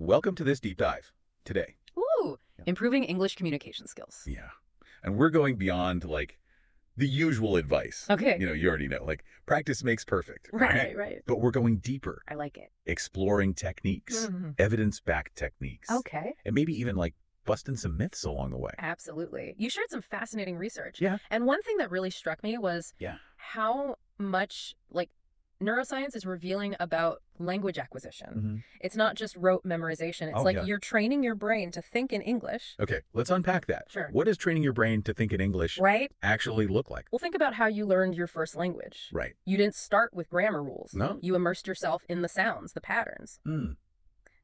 welcome to this deep dive today. Ooh, improving English communication skills. Yeah. And we're going beyond like the usual advice. Okay. You already know, like practice makes perfect. Right. But we're going deeper, I like it. exploring techniques, evidence-backed techniques. Okay. And maybe even like busting some myths along the way. Absolutely. You shared some fascinating research. Yeah. And one thing that really struck me was how much like neuroscience is revealing about language acquisition. It's not just rote memorization. It's you're training your brain to think in English. Okay, let's unpack that. Sure. What does training your brain to think in English actually look like? Well, think about how you learned your first language. Right. You didn't start with grammar rules. No. You immersed yourself in the sounds, the patterns.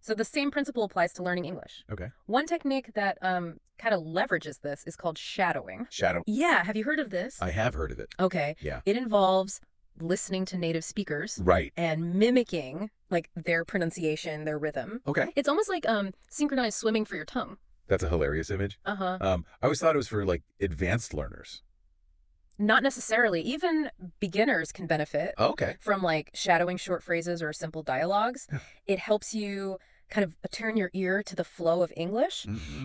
So the same principle applies to learning English. Okay. One technique that kind of leverages this is called shadowing. Shadow. Yeah. Have you heard of this? I have heard of it. Okay. Yeah. It involves listening to native speakers. Right. And mimicking like their pronunciation, their rhythm. Okay. It's almost like synchronized swimming for your tongue. That's a hilarious image. I always thought it was for like advanced learners. Not necessarily. Even beginners can benefit from like shadowing short phrases or simple dialogues. It helps you kind of turn your ear to the flow of English,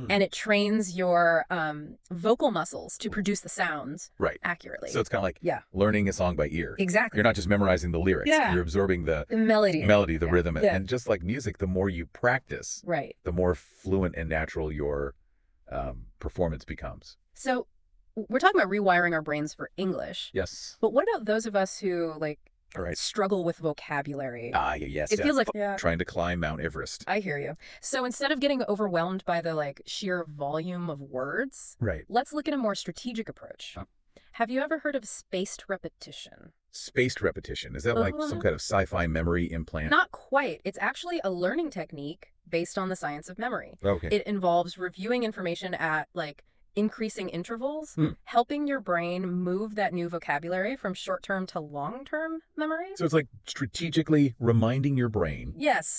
and it trains your vocal muscles to produce the sounds accurately. So it's kind of like learning a song by ear. Exactly. You're not just memorizing the lyrics. You're absorbing the melody, the rhythm. And just like music, the more you practice, the more fluent and natural your performance becomes. So we're talking about rewiring our brains for English. Yes. But what about those of us who like struggle with vocabulary? Yes. It feels like trying to climb Mount Everest. I hear you. So instead of getting overwhelmed by the like sheer volume of words, let's look at a more strategic approach. Have you ever heard of spaced repetition? Spaced repetition. Is that like some kind of sci-fi memory implant? Not quite. It's actually a learning technique based on the science of memory. Okay. It involves reviewing information at like increasing intervals, helping your brain move that new vocabulary from short-term to long-term memory. So it's like strategically reminding your brain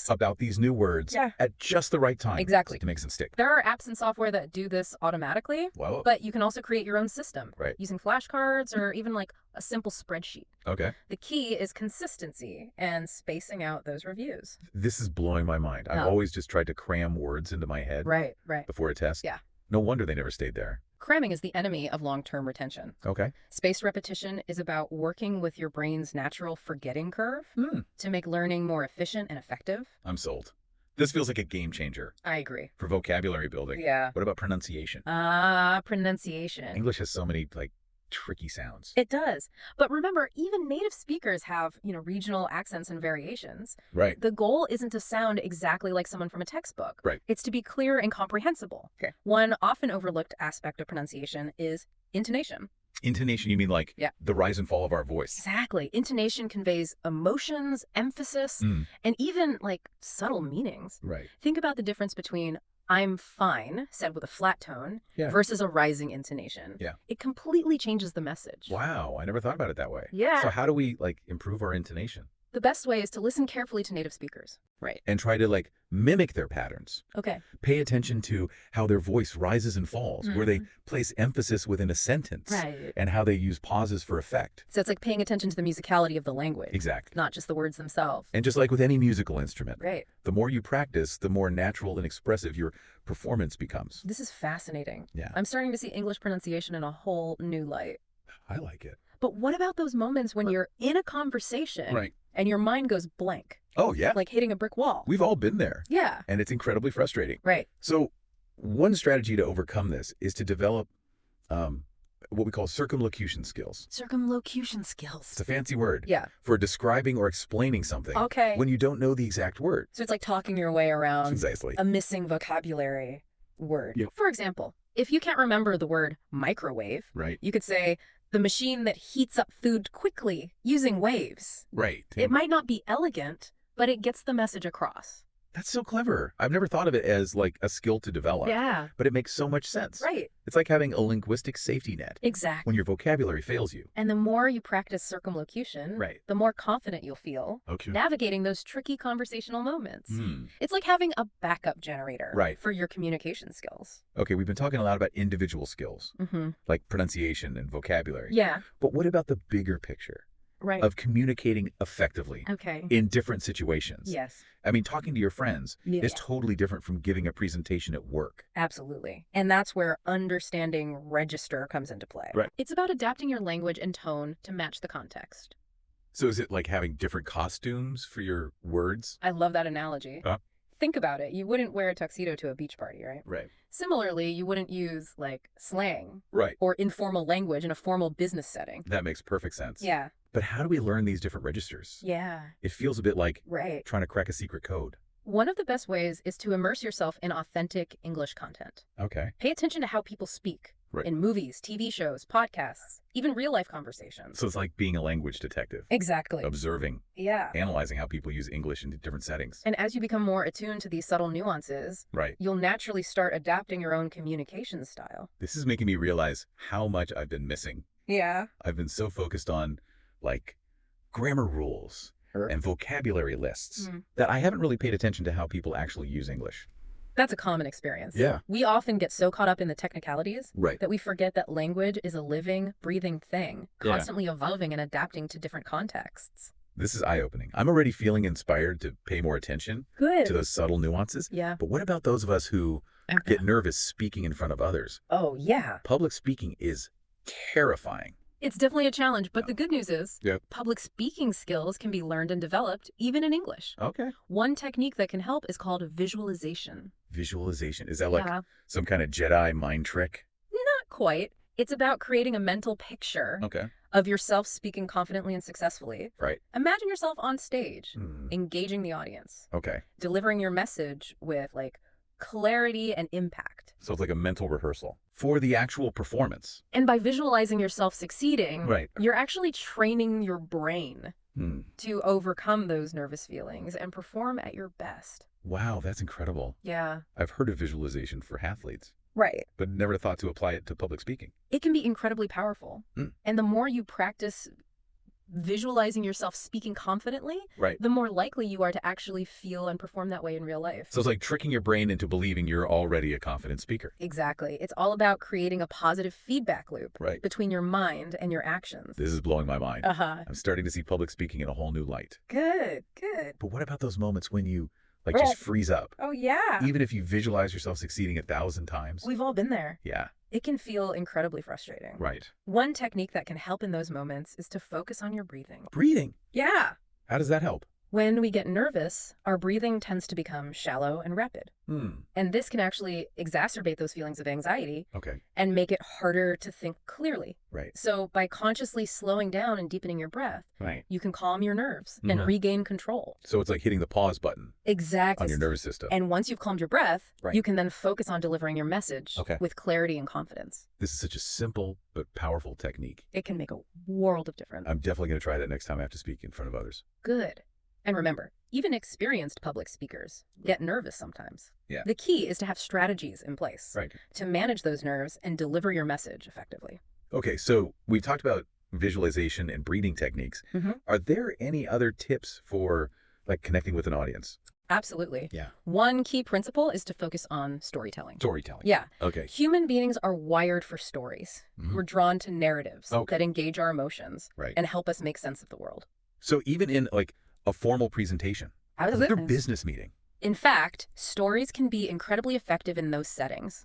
about these new words at just the right time. Exactly. To make them stick. There are apps and software that do this automatically, but you can also create your own system using flashcards or even like a simple spreadsheet. Okay. The key is consistency and spacing out those reviews. This is blowing my mind. I've always just tried to cram words into my head before a test. Yeah. No wonder they never stayed there. Cramming is the enemy of long-term retention. Okay. Spaced repetition is about working with your brain's natural forgetting curve to make learning more efficient and effective. I'm sold. This feels like a game changer. I agree. For vocabulary building. Yeah. What about pronunciation? Pronunciation. English has so many like tricky sounds. It does. But remember, even native speakers have, regional accents and variations. Right. The goal isn't to sound exactly like someone from a textbook. Right. It's to be clear and comprehensible. Okay. One often overlooked aspect of pronunciation is intonation. Intonation, you mean like the rise and fall of our voice? Exactly. Intonation conveys emotions, emphasis, and even like subtle meanings. Right. Think about the difference between "I'm fine," said with a flat tone, versus a rising intonation. Yeah. It completely changes the message. Wow, I never thought about it that way. Yeah. So how do we like improve our intonation? The best way is to listen carefully to native speakers. Right. And try to like mimic their patterns. Okay. Pay attention to how their voice rises and falls, where they place emphasis within a sentence, and how they use pauses for effect. So it's like paying attention to the musicality of the language. Exactly. Not just the words themselves. And just like with any musical instrument, Right. the more you practice, the more natural and expressive your performance becomes. This is fascinating. Yeah. I'm starting to see English pronunciation in a whole new light. I like it. But what about those moments when you're in a conversation and your mind goes blank? Oh, yeah. Like hitting a brick wall. We've all been there. Yeah. And it's incredibly frustrating. Right. So one strategy to overcome this is to develop what we call circumlocution skills. Circumlocution skills. It's a fancy word. Yeah. For describing or explaining something. Okay. When you don't know the exact word. So it's like talking your way around Precisely. a missing vocabulary word. Yep. For example, if you can't remember the word microwave, you could say, the machine that heats up food quickly using waves. Right. It might not be elegant, but it gets the message across. That's so clever. I've never thought of it as like a skill to develop. Yeah. But it makes so much sense. Right. It's like having a linguistic safety net. Exactly. When your vocabulary fails you. And the more you practice circumlocution, the more confident you'll feel navigating those tricky conversational moments. It's like having a backup generator for your communication skills. Okay, we've been talking a lot about individual skills, like pronunciation and vocabulary. Yeah. But what about the bigger picture? of communicating effectively in different situations. Yes. I mean, talking to your friends is totally different from giving a presentation at work. Absolutely. And that's where understanding register comes into play. Right. It's about adapting your language and tone to match the context. So is it like having different costumes for your words? I love that analogy. Think about it. You wouldn't wear a tuxedo to a beach party, right? Right. Similarly, you wouldn't use like slang or informal language in a formal business setting. That makes perfect sense. Yeah. But how do we learn these different registers? Yeah. It feels a bit like trying to crack a secret code. One of the best ways is to immerse yourself in authentic English content. Okay. Pay attention to how people speak in movies, TV shows, podcasts, even real-life conversations. So it's like being a language detective. Exactly. Observing. Analyzing how people use English in different settings. And as you become more attuned to these subtle nuances, you'll naturally start adapting your own communication style. This is making me realize how much I've been missing. Yeah. I've been so focused on, like, grammar rules and vocabulary lists that I haven't really paid attention to how people actually use English. That's a common experience. Yeah. We often get so caught up in the technicalities that we forget that language is a living, breathing thing, constantly evolving and adapting to different contexts. This is eye-opening. I'm already feeling inspired to pay more attention to those subtle nuances. Yeah. But what about those of us who get nervous speaking in front of others? Oh, yeah. Public speaking is terrifying. It's definitely a challenge, but the good news is public speaking skills can be learned and developed even in English. Okay. One technique that can help is called visualization. Visualization. Is that like some kind of Jedi mind trick? Not quite. It's about creating a mental picture of yourself speaking confidently and successfully. Right. Imagine yourself on stage, engaging the audience. Okay. Delivering your message with like clarity and impact. So it's like a mental rehearsal for the actual performance. And by visualizing yourself succeeding, you're actually training your brain to overcome those nervous feelings and perform at your best. Wow, that's incredible. Yeah. I've heard of visualization for athletes. Right. But never thought to apply it to public speaking. It can be incredibly powerful. And the more you practice visualizing yourself speaking confidently, the more likely you are to actually feel and perform that way in real life. So it's like tricking your brain into believing you're already a confident speaker. Exactly. It's all about creating a positive feedback loop between your mind and your actions. This is blowing my mind. I'm starting to see public speaking in a whole new light. Good, good. But what about those moments when you just freeze up? Oh, yeah. Even if you visualize yourself succeeding 1,000 times? We've all been there. Yeah. It can feel incredibly frustrating. Right. One technique that can help in those moments is to focus on your breathing. Breathing? Yeah. How does that help? When we get nervous, our breathing tends to become shallow and rapid. And this can actually exacerbate those feelings of anxiety and make it harder to think clearly. Right. So by consciously slowing down and deepening your breath, you can calm your nerves and regain control. So it's like hitting the pause button on your nervous system. And once you've calmed your breath, you can then focus on delivering your message with clarity and confidence. This is such a simple but powerful technique. It can make a world of difference. I'm definitely going to try that next time I have to speak in front of others. Good. And remember, even experienced public speakers get nervous sometimes. Yeah. The key is to have strategies in place to manage those nerves and deliver your message effectively. Okay, so we talked about visualization and breathing techniques. Are there any other tips for like connecting with an audience? Absolutely. Yeah. One key principle is to focus on storytelling. Storytelling. Yeah. Okay. Human beings are wired for stories. We're drawn to narratives that engage our emotions and help us make sense of the world. So even in like a formal presentation, a business meeting. In fact, stories can be incredibly effective in those settings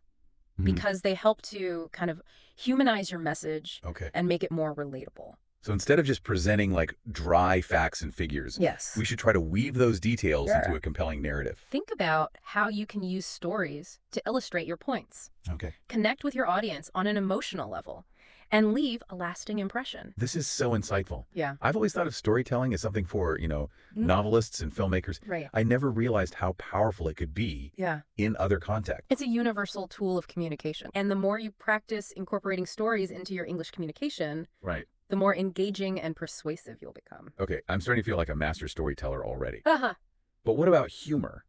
because they help to kind of humanize your message and make it more relatable. So instead of just presenting like dry facts and figures, we should try to weave those details into a compelling narrative. Think about how you can use stories to illustrate your points. Connect with your audience on an emotional level and leave a lasting impression. This is so insightful. Yeah. I've always thought of storytelling as something for, novelists and filmmakers. Right. I never realized how powerful it could be in other contexts. It's a universal tool of communication. And the more you practice incorporating stories into your English communication, the more engaging and persuasive you'll become. Okay, I'm starting to feel like a master storyteller already. But what about humor?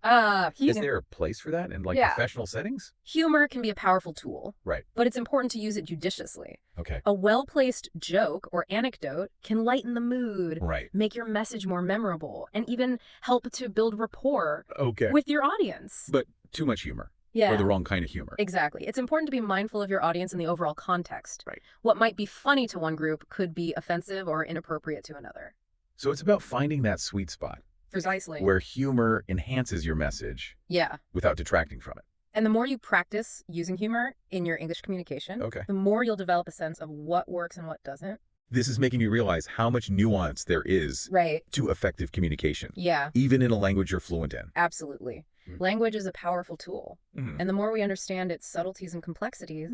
Is there a place for that in like professional settings? Humor can be a powerful tool. Right. But it's important to use it judiciously. Okay. A well-placed joke or anecdote can lighten the mood, Right. make your message more memorable, and even help to build rapport Okay. with your audience. But too much humor. or the wrong kind of humor. Exactly. It's important to be mindful of your audience and the overall context. Right. What might be funny to one group could be offensive or inappropriate to another. So it's about finding that sweet spot. Precisely. Where humor enhances your message. Yeah. Without detracting from it. And the more you practice using humor in your English communication, the more you'll develop a sense of what works and what doesn't. This is making me realize how much nuance there is to effective communication. Yeah. Even in a language you're fluent in. Absolutely. Language is a powerful tool. And the more we understand its subtleties and complexities,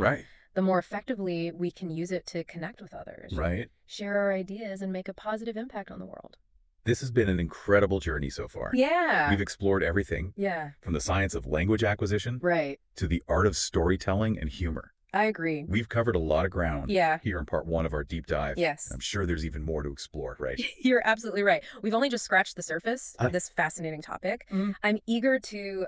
the more effectively we can use it to connect with others. Share our ideas and make a positive impact on the world. This has been an incredible journey so far. Yeah. We've explored everything. Yeah. From the science of language acquisition. To the art of storytelling and humor. I agree. We've covered a lot of ground here in part 1 of our deep dive. Yes. I'm sure there's even more to explore, right? You're absolutely right. We've only just scratched the surface of this fascinating topic. I'm eager to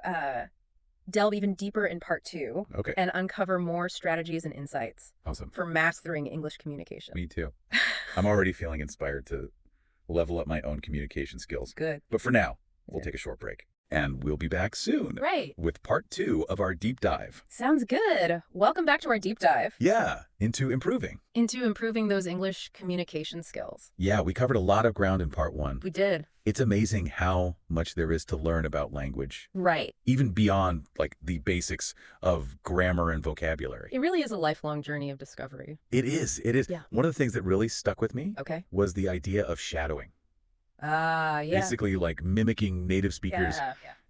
delve even deeper in part 2 and uncover more strategies and insights for mastering English communication. Me too. I'm already feeling inspired to level up my own communication skills. Good. But for now, we'll take a short break. And we'll be back soon. With part 2 of our deep dive. Sounds good. Welcome back to our deep dive. Yeah, into improving those English communication skills. Yeah, we covered a lot of ground in part 1. We did. It's amazing how much there is to learn about language. Even beyond like the basics of grammar and vocabulary. It really is a lifelong journey of discovery. It is. It is. Yeah. One of the things that really stuck with me was the idea of shadowing. Basically like mimicking native speakers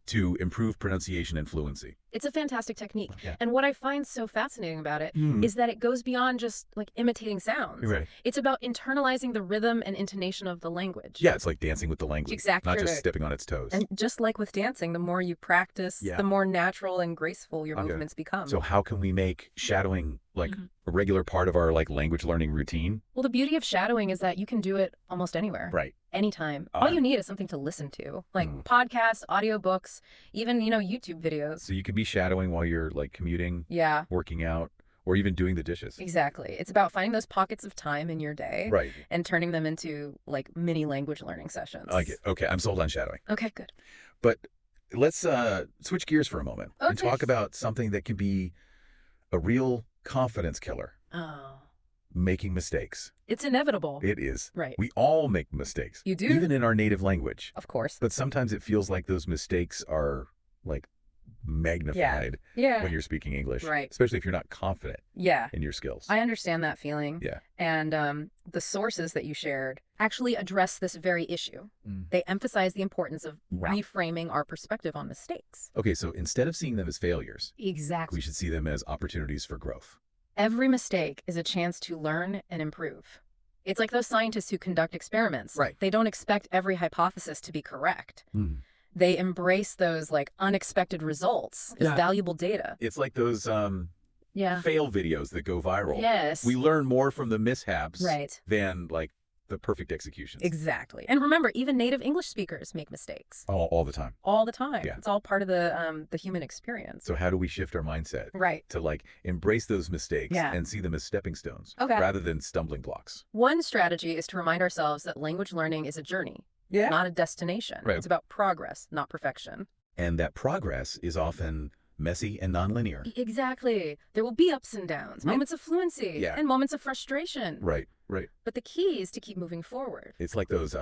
to improve pronunciation and fluency. It's a fantastic technique. And what I find so fascinating about it is that it goes beyond just like imitating sounds. It's about internalizing the rhythm and intonation of the language. Yeah, it's like dancing with the language. Exactly. Not just stepping on its toes. And just like with dancing, the more you practice, the more natural and graceful your movements become. So how can we make shadowing like a regular part of our like language learning routine? Well, the beauty of shadowing is that you can do it almost anywhere. Anytime. All you need is something to listen to, like podcasts, audiobooks, even, YouTube videos. So you can be shadowing while you're like commuting, working out, or even doing the dishes. Exactly. It's about finding those pockets of time in your day and turning them into like mini language learning sessions. I like it. Okay, I'm sold on shadowing. Okay, good. But let's switch gears for a moment and talk about something that can be a real confidence killer. Making mistakes. It's inevitable. It is. We all make mistakes. You do? Even in our native language. Of course. But sometimes it feels like those mistakes are like magnified when you're speaking English. Especially if you're not confident in your skills. I understand that feeling. And the sources that you shared actually address this very issue. They emphasize the importance of reframing our perspective on mistakes. Okay, so instead of seeing them as failures, exactly, we should see them as opportunities for growth. Every mistake is a chance to learn and improve. It's like those scientists who conduct experiments. They don't expect every hypothesis to be correct. They embrace those like unexpected results as valuable data. It's like those fail videos that go viral. Yes. We learn more from the mishaps than like the perfect executions. Exactly. And remember, even native English speakers make mistakes. All the time. All the time. It's all part of the human experience. So how do we shift our mindset? To like embrace those mistakes and see them as stepping stones rather than stumbling blocks? One strategy is to remind ourselves that language learning is a journey, not a destination. It's about progress, not perfection. And that progress is often messy and nonlinear. Exactly. There will be ups and downs, moments of fluency and moments of frustration. Right. But the key is to keep moving forward. It's like those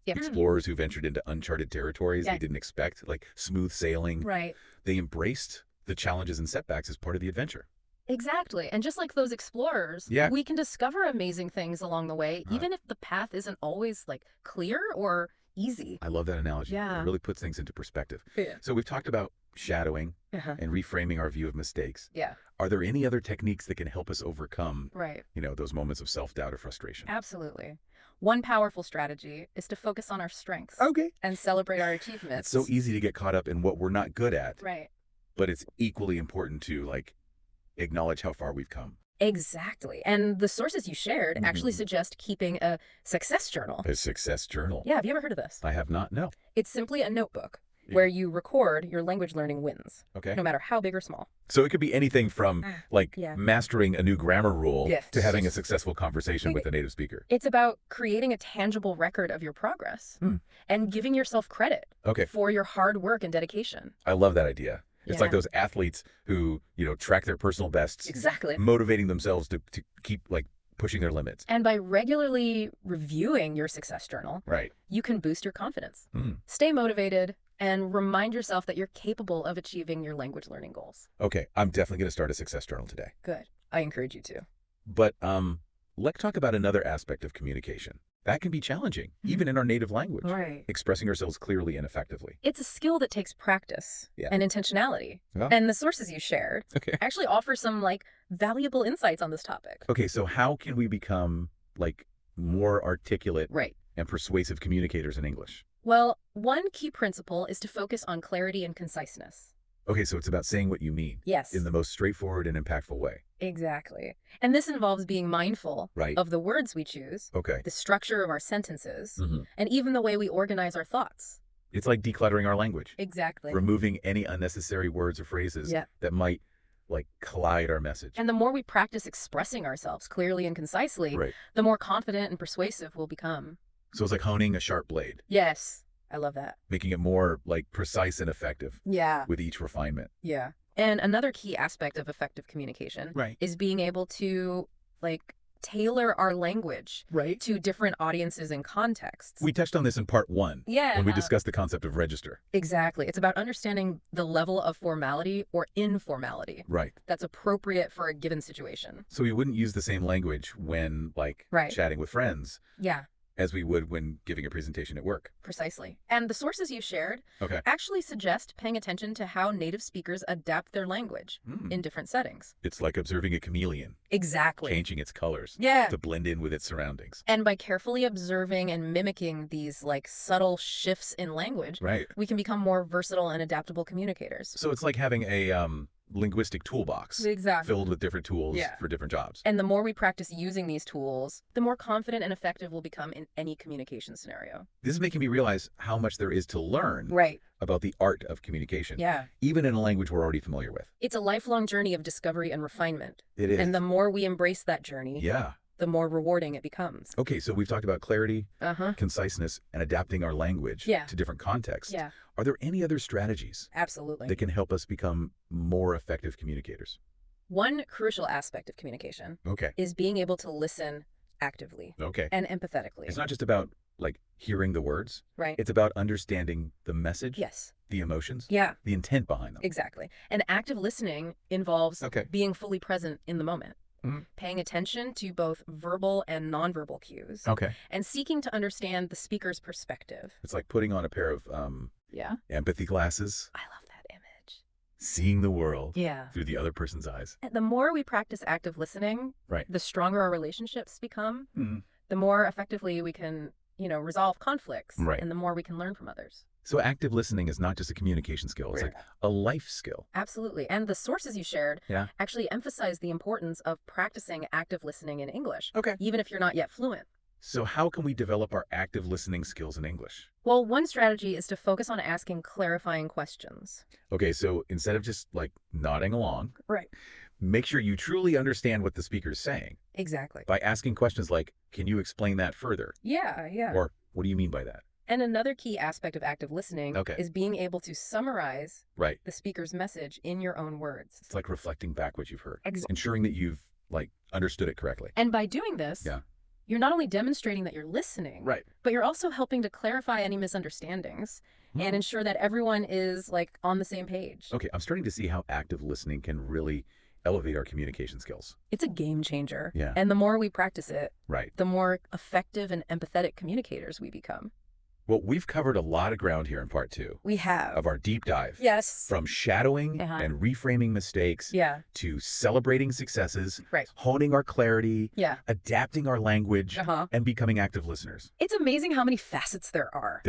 explorers who ventured into uncharted territories they didn't expect, like smooth sailing. They embraced the challenges and setbacks as part of the adventure. Exactly. And just like those explorers, we can discover amazing things along the way, even if the path isn't always like clear or easy. I love that analogy. It really puts things into perspective. So we've talked about shadowing and reframing our view of mistakes. Are there any other techniques that can help us overcome, those moments of self-doubt or frustration? Absolutely. One powerful strategy is to focus on our strengths and celebrate our achievements. It's so easy to get caught up in what we're not good at. But it's equally important to like acknowledge how far we've come. Exactly. And the sources you shared actually suggest keeping a success journal. A success journal? Yeah. Have you ever heard of this? I have not, no. It's simply a notebook where you record your language learning wins, no matter how big or small. So it could be anything from like mastering a new grammar rule to having a successful conversation with a native speaker. It's about creating a tangible record of your progress and giving yourself credit for your hard work and dedication. I love that idea. It's like those athletes who, track their personal bests. Exactly. Motivating themselves to keep, pushing their limits. And by regularly reviewing your success journal, right, you can boost your confidence, stay motivated, and remind yourself that you're capable of achieving your language learning goals. Okay, I'm definitely going to start a success journal today. Good. I encourage you to. But let's talk about another aspect of communication. That can be challenging, even in our native language. Right. Expressing ourselves clearly and effectively. It's a skill that takes practice and intentionality. Oh. And the sources you shared actually offer some valuable insights on this topic. Okay, so how can we become more articulate and persuasive communicators in English? Well, one key principle is to focus on clarity and conciseness. Okay, so it's about saying what you mean. Yes. In the most straightforward and impactful way. Exactly. And this involves being mindful of the words we choose, the structure of our sentences, and even the way we organize our thoughts. It's like decluttering our language. Exactly. Removing any unnecessary words or phrases that might collide our message. And the more we practice expressing ourselves clearly and concisely, the more confident and persuasive we'll become. So it's like honing a sharp blade. Yes. I love that. Making it more precise and effective. Yeah. With each refinement. Yeah. And another key aspect of effective communication is being able to tailor our language to different audiences and contexts. We touched on this in part 1 when we discussed the concept of register. Exactly. It's about understanding the level of formality or informality that's appropriate for a given situation. So we wouldn't use the same language when chatting with friends. Yeah. As we would when giving a presentation at work. Precisely. And the sources you shared actually suggest paying attention to how native speakers adapt their language in different settings. It's like observing a chameleon. Exactly. Changing its colors to blend in with its surroundings. And by carefully observing and mimicking these subtle shifts in language, we can become more versatile and adaptable communicators. So it's like having a linguistic toolbox filled with different tools for different jobs. And the more we practice using these tools, the more confident and effective we'll become in any communication scenario. This is making me realize how much there is to learn about the art of communication, even in a language we're already familiar with. It's a lifelong journey of discovery and refinement. It is. And the more we embrace that journey, the more rewarding it becomes. Okay, so we've talked about clarity, conciseness, and adapting our language to different contexts. Are there any other strategies that can help us become more effective communicators? One crucial aspect of communication is being able to listen actively and empathetically. It's not just about hearing the words. It's about understanding the message, the emotions, the intent behind them. Exactly. And active listening involves being fully present in the moment. Paying attention to both verbal and nonverbal cues, and seeking to understand the speaker's perspective. It's like putting on a pair of empathy glasses. I love that image. Seeing the world through the other person's eyes. And the more we practice active listening, the stronger our relationships become, the more effectively we can, resolve conflicts, and the more we can learn from others. So active listening is not just a communication skill. It's like a life skill. Absolutely. And the sources you shared actually emphasize the importance of practicing active listening in English, even if you're not yet fluent. So how can we develop our active listening skills in English? Well, one strategy is to focus on asking clarifying questions. Okay, so instead of just nodding along, make sure you truly understand what the speaker is saying. Exactly. By asking questions like, can you explain that further? Yeah. Or what do you mean by that? And another key aspect of active listening is being able to summarize the speaker's message in your own words. It's like reflecting back what you've heard, ensuring that you've understood it correctly. And by doing this, you're not only demonstrating that you're listening, but you're also helping to clarify any misunderstandings and ensure that everyone is on the same page. Okay, I'm starting to see how active listening can really elevate our communication skills. It's a game changer. And the more we practice it, the more effective and empathetic communicators we become. Well, we've covered a lot of ground here in part 2. We have. Of our deep dive. Yes. From shadowing and reframing mistakes to celebrating successes, honing our clarity, adapting our language, and becoming active listeners. It's amazing how many facets there are.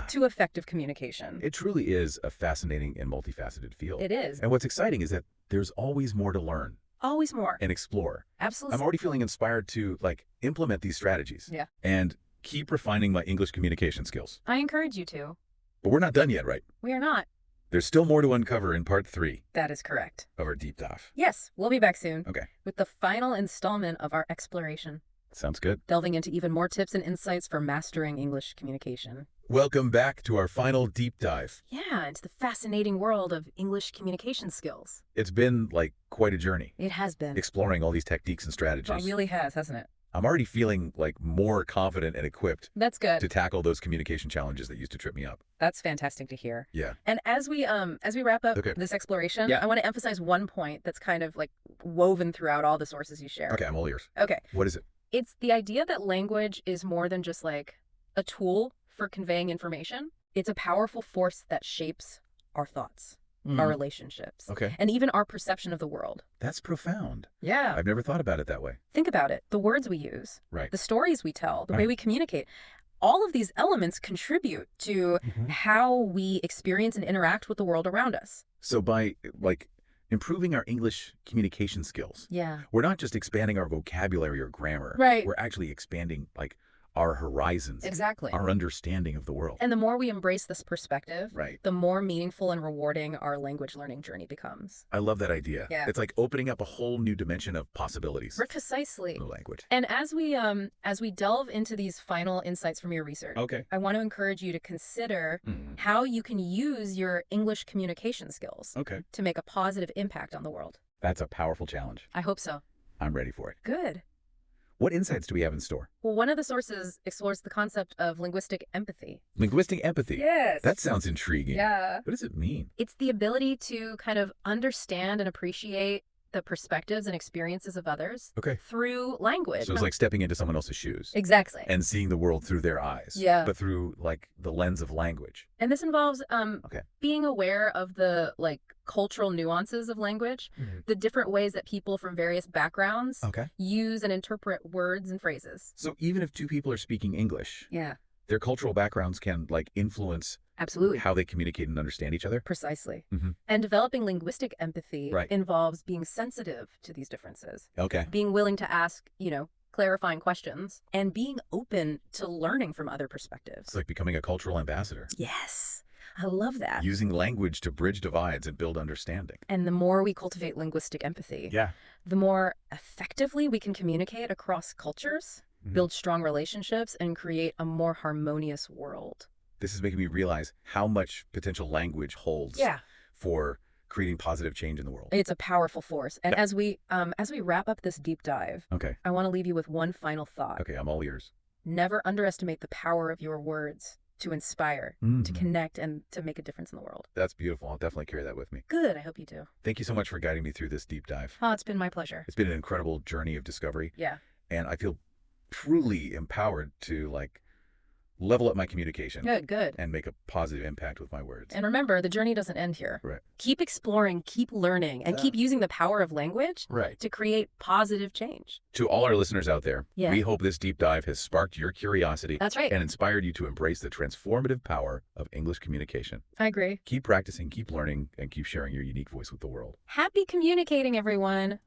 To effective communication. It truly is a fascinating and multifaceted field. It is. And what's exciting is that there's always more to learn. Always more. And explore. Absolutely. I'm already feeling inspired to implement these strategies. And keep refining my English communication skills. I encourage you to. But we're not done yet, right? We are not. There's still more to uncover in part 3. That is correct. Of our deep dive. Yes, we'll be back soon. Okay. With the final installment of our exploration. Sounds good. Delving into even more tips and insights for mastering English communication. Welcome back to our final deep dive. Yeah, into the fascinating world of English communication skills. It's been, like, quite a journey. It has been. Exploring all these techniques and strategies. It really has, hasn't it? I'm already feeling, like, more confident and equipped. That's good. To tackle those communication challenges that used to trip me up. That's fantastic to hear. Yeah. And as we wrap up this exploration, I want to emphasize one point that's kind of like woven throughout all the sources you share. Okay, I'm all ears. Okay. What is it? It's the idea that language is more than just like a tool for conveying information. It's a powerful force that shapes our thoughts, our relationships, and even our perception of the world. That's profound. Yeah. I've never thought about it that way. Think about it. The words we use, the stories we tell, the way we communicate, all of these elements contribute to how we experience and interact with the world around us. So by, like, improving our English communication skills, we're not just expanding our vocabulary or grammar. Right. We're actually expanding, like, our horizons. Exactly. Our understanding of the world. And the more we embrace this perspective, the more meaningful and rewarding our language learning journey becomes. I love that idea. Yeah. It's like opening up a whole new dimension of possibilities. Precisely. The language. And as we delve into these final insights from your research, I want to encourage you to consider how you can use your English communication skills to make a positive impact on the world. That's a powerful challenge. I hope so. I'm ready for it. Good. What insights do we have in store? Well, one of the sources explores the concept of linguistic empathy. Linguistic empathy? Yes. That sounds intriguing. Yeah. What does it mean? It's the ability to kind of understand and appreciate the perspectives and experiences of others through language. So it's like stepping into someone else's shoes. Exactly. And seeing the world through their eyes. Yeah. But through, like, the lens of language. And this involves being aware of the, like, cultural nuances of language, the different ways that people from various backgrounds use and interpret words and phrases. So even if two people are speaking English, their cultural backgrounds can, like, influence how they communicate and understand each other? Precisely. And developing linguistic empathy involves being sensitive to these differences. Being willing to ask, clarifying questions, and being open to learning from other perspectives. It's like becoming a cultural ambassador. Yes. I love that. Using language to bridge divides and build understanding. And the more we cultivate linguistic empathy, the more effectively we can communicate across cultures, build strong relationships, and create a more harmonious world. This is making me realize how much potential language holds for creating positive change in the world. It's a powerful force. And as we wrap up this deep dive, I want to leave you with one final thought. Okay, I'm all ears. Never underestimate the power of your words to inspire, to connect, and to make a difference in the world. That's beautiful. I'll definitely carry that with me. Good. I hope you do. Thank you so much for guiding me through this deep dive. Oh, it's been my pleasure. It's been an incredible journey of discovery. Yeah. And I feel truly empowered to, like, level up my communication. Good. And make a positive impact with my words. And remember, the journey doesn't end here. Right. Keep exploring, keep learning, and keep using the power of language to create positive change. To all our listeners out there, we hope this deep dive has sparked your curiosity. That's right. And inspired you to embrace the transformative power of English communication. I agree. Keep practicing, keep learning, and keep sharing your unique voice with the world. Happy communicating, everyone.